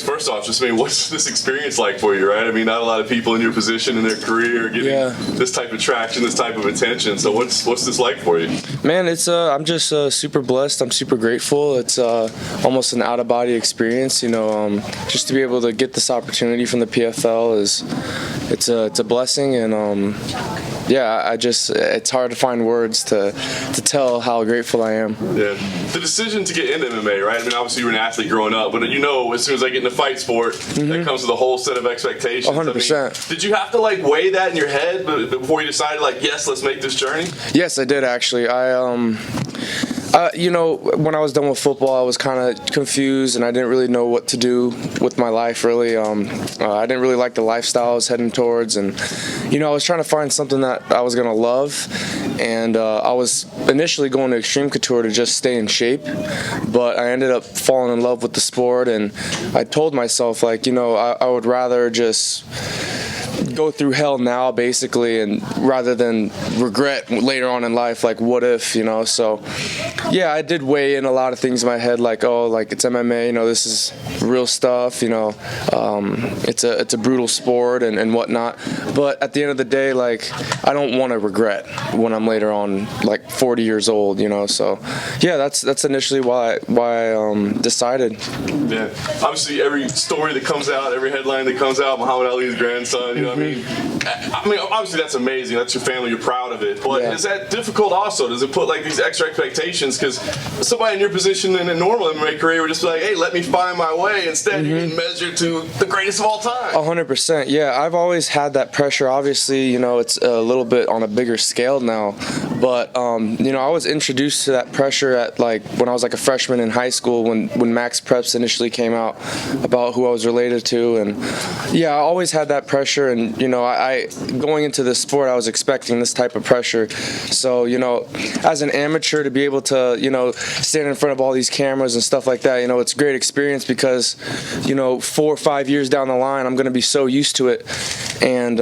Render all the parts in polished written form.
guess first off, just what's this experience like for you, right? I mean, not a lot of people in your position in their career are getting this type of traction, this type of attention. So what's this like for you? Man, it's I'm just super blessed. I'm super grateful. It's almost an out-of-body experience, just to be able to get this opportunity from the PFL it's a blessing, and it's hard to find words to tell how grateful I am. Yeah, the decision to get into MMA, right? I mean, obviously you were an athlete growing up, but as soon as I get in the fight sport, that comes with a whole set of expectations. 100%. I mean, did you have to weigh that in your head before you decided yes, let's make this journey? Yes, I did actually. When I was done with football, I was kind of confused, and I didn't really know what to do with my life, really. I didn't really like the lifestyle I was heading towards, and, I was trying to find something that I was going to love, and I was initially going to Extreme Couture to just stay in shape, but I ended up falling in love with the sport, and I told myself, I would rather just go through hell now, basically, and rather than regret later on in life, what if, so yeah, I did weigh in a lot of things in my head, it's MMA, this is real stuff, it's a brutal sport and whatnot, but at the end of the day, I don't want to regret when I'm later on 40 years old, so yeah, that's initially why I decided. Yeah, obviously every story that comes out, every headline that comes out, Muhammad Ali's grandson, I mean, obviously that's amazing. That's your family. You're proud of it. But is that difficult also? Does it put these extra expectations? Because somebody in your position in a normal MMA career would just be hey, let me find my way. Instead, you're getting measured to the greatest of all time. 100%. Yeah, I've always had that pressure. Obviously, it's a little bit on a bigger scale now. But, I was introduced to that pressure at when I was a freshman in high school when Max Preps initially came out about who I was related to. And yeah, I always had that pressure. And, I going into this sport, I was expecting this type of pressure. So, as an amateur, to be able to, stand in front of all these cameras and stuff like that, it's a great experience because, 4 or 5 years down the line, I'm going to be so used to it. And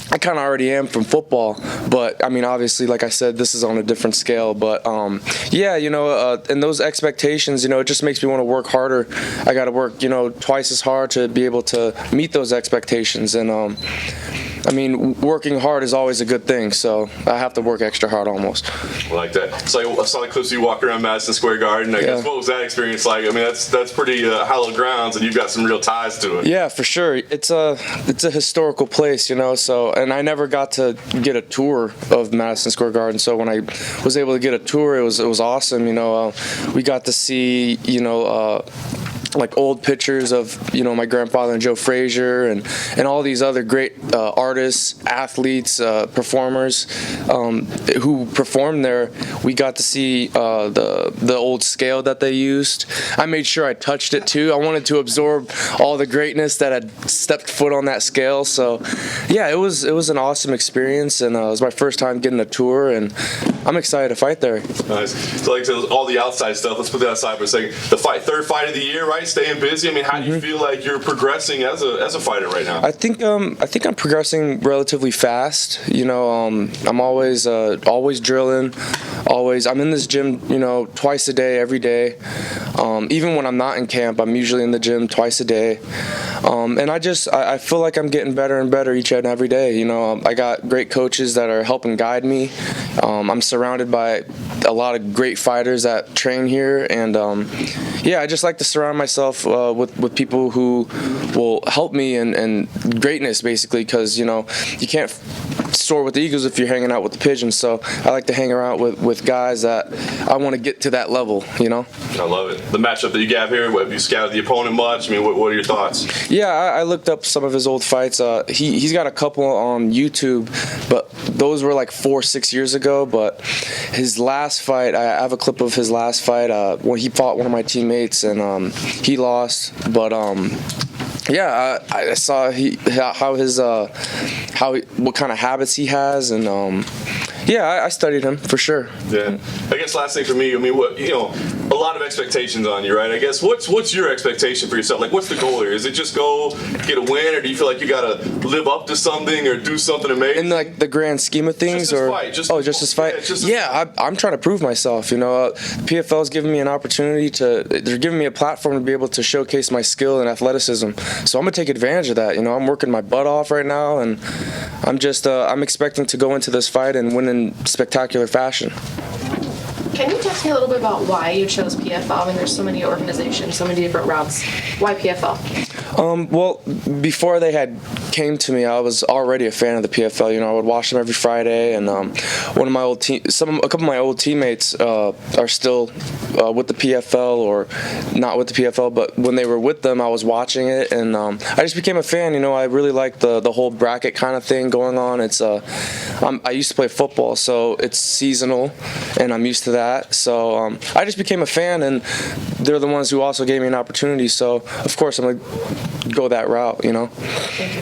I kind of already am from football, but I mean, obviously, like I said, this is on a different scale. But and those expectations, it just makes me want to work harder. I got to work, twice as hard to be able to meet those expectations. And I mean, working hard is always a good thing, so I have to work extra hard almost. I like that. So I saw the clips of you walking around Madison Square Garden. I guess, what was that experience like? I mean, that's pretty hallowed grounds, and you've got some real ties to it. Yeah, for sure. It's a historical place, so, and I never got to get a tour of Madison Square Garden, so when I was able to get a tour, it was awesome. We got to see, old pictures of my grandfather and Joe Frazier and all these other great artists, athletes, performers who performed there. We got to see the old scale that they used. I made sure I touched it too. I wanted to absorb all the greatness that had stepped foot on that scale. So yeah, it was an awesome experience, and it was my first time getting a tour, and I'm excited to fight there. Nice. So all the outside stuff, let's put that aside for a second. The third fight of the year, right? Staying busy. I mean, how do you feel like you're progressing as a fighter right now? I think I'm progressing relatively fast. I'm always drilling. I'm in this gym, twice a day, every day. Even when I'm not in camp, I'm usually in the gym twice a day. And I feel like I'm getting better and better each and every day. I got great coaches that are helping guide me. I'm surrounded by a lot of great fighters that train here, and I just like to surround myself with people who will help me in greatness, basically, because you can't soar with the eagles if you're hanging out with the pigeons. So I like to hang around with guys that I want to get to that level. I love it. The matchup that you have here, have you scouted the opponent much? I mean, what are your thoughts? Yeah, I looked up some of his old fights. He's got a couple on YouTube, but those were 4-6 years ago. But his last fight, I have a clip of his last fight when he fought one of my teammates, and he lost. But I saw what kind of habits he has, and I studied him for sure. Yeah, I guess last thing for me, I mean, a lot of expectations on you, right? I guess what's your expectation for yourself? Like, what's the goal here? Is it just go get a win, or do you feel like you gotta live up to something or do something amazing? In like the grand scheme of things, just this fight. I'm trying to prove myself. PFL's giving me an opportunity they're giving me a platform to be able to showcase my skill and athleticism. So I'm gonna take advantage of that. I'm working my butt off right now, and I'm expecting to go into this fight and win in spectacular fashion. Can you talk to me a little bit about why you chose PFL? I mean, there's so many organizations, so many different routes. Why PFL? Well, before they had came to me, I was already a fan of the PFL. I would watch them every Friday, and a couple of my old teammates are still with the PFL or not with the PFL. But when they were with them, I was watching it, and I just became a fan. I really like the whole bracket kind of thing going on. It's I used to play football, so it's seasonal, and I'm used to that. So I just became a fan, and they're the ones who also gave me an opportunity. So of course I'm gonna go that route. Thank you.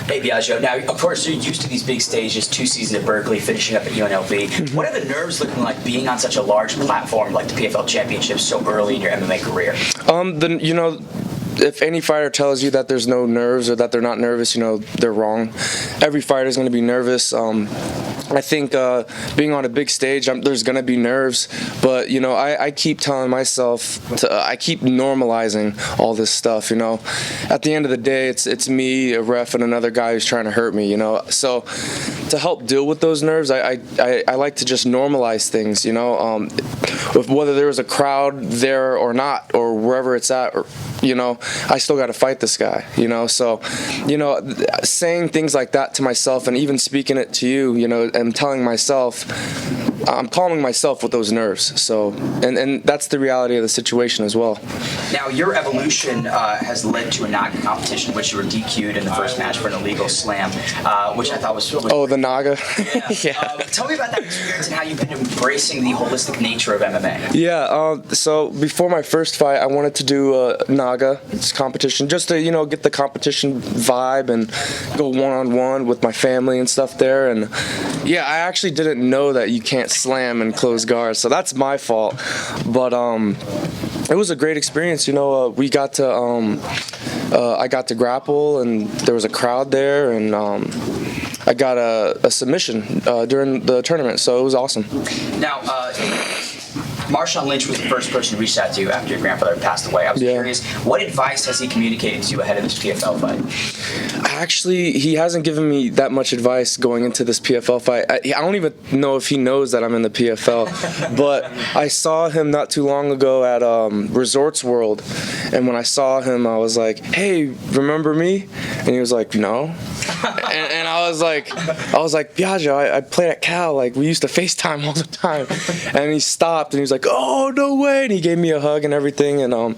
Hey, Biagio. Now, of course, you're used to these big stages, 2 seasons at Berkeley, finishing up at UNLV. What are the nerves looking like being on such a large platform like the PFL Championship so early in your MMA career? If any fighter tells you that there's no nerves or that they're not nervous, they're wrong. Every fighter is going to be nervous. I think being on a big stage, there's going to be nerves, but I keep telling myself I keep normalizing all this stuff. At the end of the day, it's me, a ref, and another guy who's trying to hurt me. So to help deal with those nerves, I like to just normalize things. Whether there was a crowd there or not, or wherever it's at, or I still got to fight this guy. So saying things like that to myself, and even speaking it to you, and telling myself, I'm calming myself with those nerves. So, and that's the reality of the situation as well. Now, your evolution has led to a Naga competition, which you were DQ'd in the first match for an illegal slam, which I thought was really Oh, the Naga? Yeah. Tell me about that experience and how you've been embracing the holistic nature of MMA. Yeah, so before my first fight, I wanted to do a Naga competition, just to, get the competition vibe and go one-on-one with my family and stuff there. And yeah, I actually didn't know that you can't slam and close guards, so that's my fault. But it was a great experience. We got to I got to grapple, and there was a crowd there, and I got a submission during the tournament, so it was awesome. Now, Marshawn Lynch was the first person who reached out to you after your grandfather passed away. I was curious, what advice has he communicated to you ahead of this PFL fight? Actually, he hasn't given me that much advice going into this PFL fight. I don't even know if he knows that I'm in the PFL, but I saw him not too long ago at Resorts World, and when I saw him, I was like, "Hey, remember me?" And he was like, "No." and I was like, "Biagio, I played at Cal. Like, we used to FaceTime all the time." And he stopped, and he was like, "Oh, no way!" And he gave me a hug and everything. And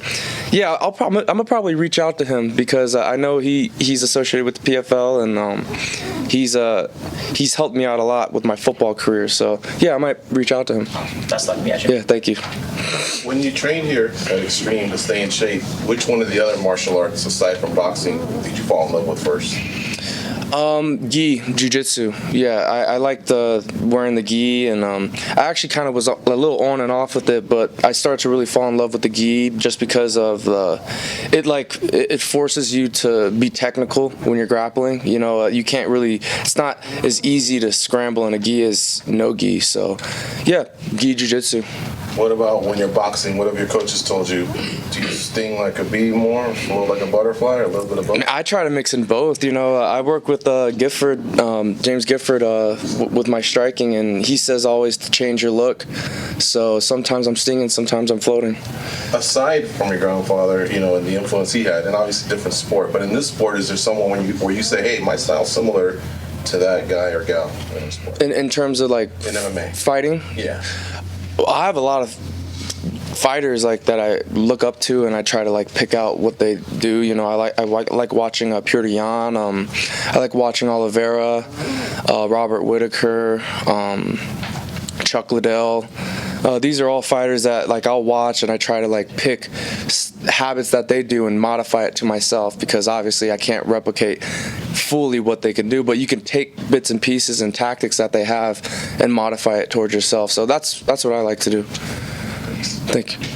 yeah, I'm gonna probably reach out to him because I know he's associated with the PFL, and he's helped me out a lot with my football career. So yeah, I might reach out to him. Best luck, Biagio. Yeah, thank you. When you train here at Extreme to stay in shape, which one of the other martial arts aside from boxing did you fall in love with first? Gi, jiu-jitsu. Yeah, I liked wearing the gi, and I actually kind of was a little on and off with it, but I started to really fall in love with the gi just because of it forces you to be technical when you're grappling. You can't really, it's not as easy to scramble in a gi as no gi. So yeah, gi jiu-jitsu. What about when you're boxing? What have your coaches told you? Do you sting like a bee more like a butterfly, or a little bit of both? I try to mix in both. I work with Gifford, James Gifford, with my striking, and he says always to change your look. So sometimes I'm stinging, sometimes I'm floating. Aside from your grandfather, and the influence he had, and obviously different sport, but in this sport, is there someone where you say, "Hey, my style's similar to that guy or gal in this sport"? In terms of like in MMA fighting? Yeah. I have a lot of fighters that I look up to, and I try to pick out what they do. I like watching Petr Yan. I like watching Oliveira, Robert Whitaker, Chuck Liddell. These are all fighters that I'll watch, and I try to pick habits that they do and modify it to myself, because obviously I can't replicate fully what they can do, but you can take bits and pieces and tactics that they have and modify it towards yourself. So that's what I like to do. Thanks. Thank you.